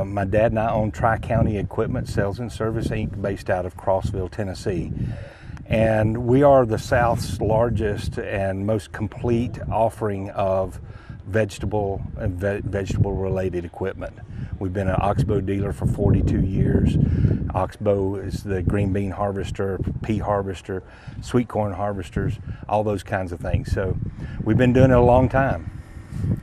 My dad and I own Tri-County Equipment Sales and Service Inc., based out of Crossville, Tennessee. And we are the South's largest and most complete offering of vegetable and vegetable related equipment. We've been an Oxbow dealer for 42 years. Oxbow is the green bean harvester, pea harvester, sweet corn harvesters, all those kinds of things. So we've been doing it a long time.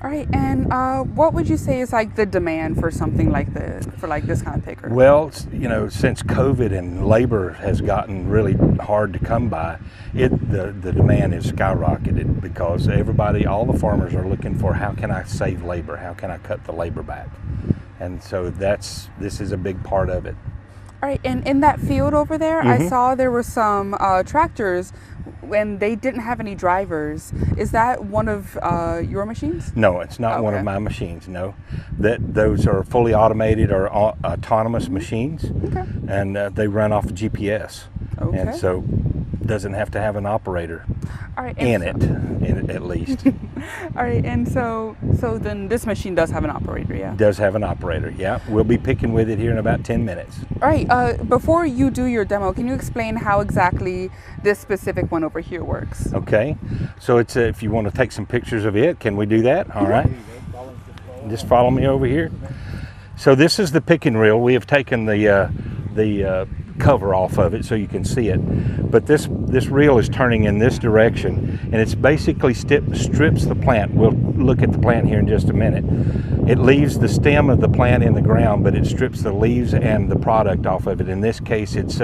All right, and what would you say is like the demand for something like this, for like this kind of picker? Well, you know, since COVID and labor has gotten really hard to come by, the demand has skyrocketed because everybody, all the farmers are looking for, how can I save labor? How can I cut the labor back? And so this is a big part of it. All right, and in that field over there, Mm-hmm. I saw there were some tractors when they didn't have any drivers. Is that one of your machines? No, it's not one of my machines, no. Those are fully automated or autonomous machines, and they run off of GPS. Okay. And so doesn't have to have an operator in it at least. All right, and so then this machine does have an operator, yeah? Does have an operator, yeah. We'll be picking with it here in about 10 minutes. All right, before you do your demo, can you explain how exactly this specific one over here works? Okay, so it's if you want to take some pictures of it, can we do that? All right. Just follow me over here. So this is the picking reel. We have taken the cover off of it so you can see it, but this reel is turning in this direction, and it's basically strips the plant. We'll look at the plant here in just a minute. It leaves the stem of the plant in the ground, but it strips the leaves and the product off of it. In this case, it's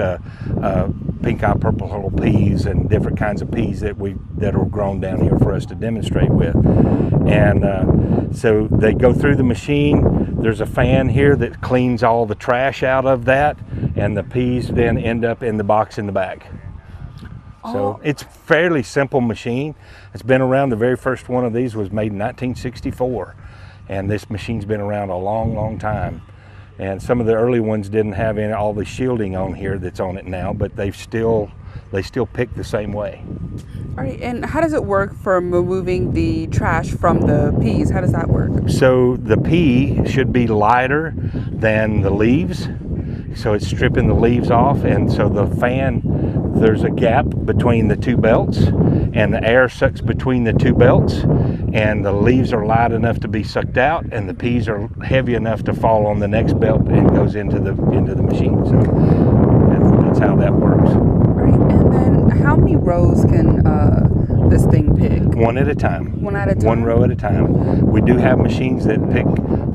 pink eye purple hull peas and different kinds of peas that are grown down here for us to demonstrate with. And so they go through the machine. There's a fan here that cleans all the trash out of that, and the peas then end up in the box in the back. So it's a fairly simple machine. It's been around. The very first one of these was made in 1964, and this machine's been around a long, long time. And some of the early ones didn't have all the shielding on here that's on it now, but they still pick the same way. All right, and how does it work for removing the trash from the peas? How does that work? So the pea should be lighter than the leaves, so it's stripping the leaves off, and so the fan, there's a gap between the two belts, and the air sucks between the two belts, and the leaves are light enough to be sucked out, and the peas are heavy enough to fall on the next belt and goes into the machine. So that's how that works. All right, and then how many rows can this thing pick? One at a time. One at a time? One row at a time. We do have machines that pick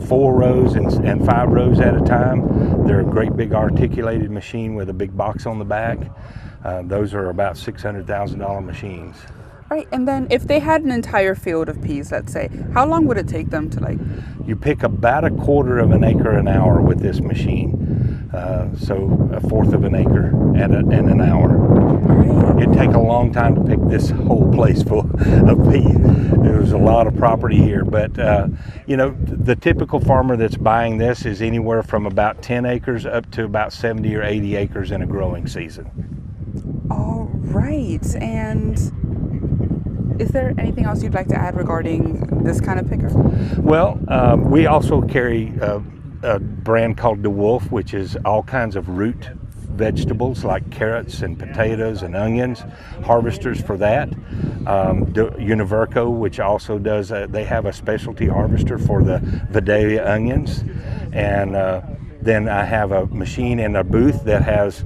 4 rows and 5 rows at a time. They're a great big articulated machine with a big box on the back. Those are about $600,000 machines. All right, and then if they had an entire field of peas, let's say, how long would it take them to like? You pick about 1/4 of an acre an hour with this machine. So 1/4 of an acre in an hour. Right. It'd take a long time to pick this whole place full of peas. There's a lot of property here, but you know, the typical farmer that's buying this is anywhere from about 10 acres up to about 70 or 80 acres in a growing season. All right, and is there anything else you'd like to add regarding this kind of picker? Well, we also carry a brand called DeWolf, which is all kinds of root vegetables like carrots and potatoes and onions, harvesters for that. Univerco, which also does, they have a specialty harvester for the Vidalia onions. And then I have a machine in a booth that has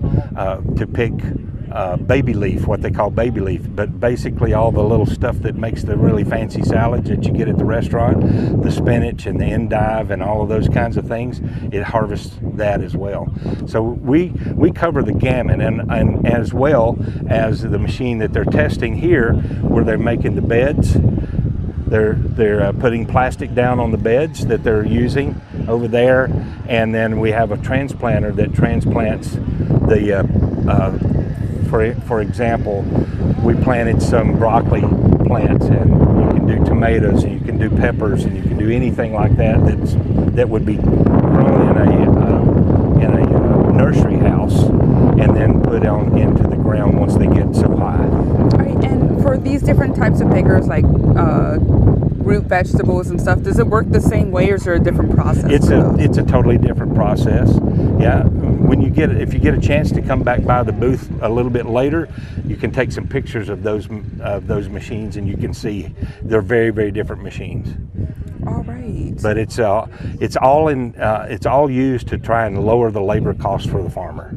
to pick baby leaf, what they call baby leaf, but basically all the little stuff that makes the really fancy salads that you get at the restaurant, the spinach and the endive and all of those kinds of things, it harvests that as well. So we cover the gamut, and as well as the machine that they're testing here, where they're making the beds. They're putting plastic down on the beds that they're using over there, and then we have a transplanter that transplants the for example, we planted some broccoli plants, and you can do tomatoes, and you can do peppers, and you can do anything like that that would be grown in a nursery house, and then put on into the ground once they get so high. All right, and for these different types of pickers, like root vegetables and stuff, does it work the same way, or is there a different process? It's a totally different process. Yeah, if you get a chance to come back by the booth a little bit later, you can take some pictures of those machines, and you can see they're very, very different machines. All right. But it's all used to try and lower the labor cost for the farmer.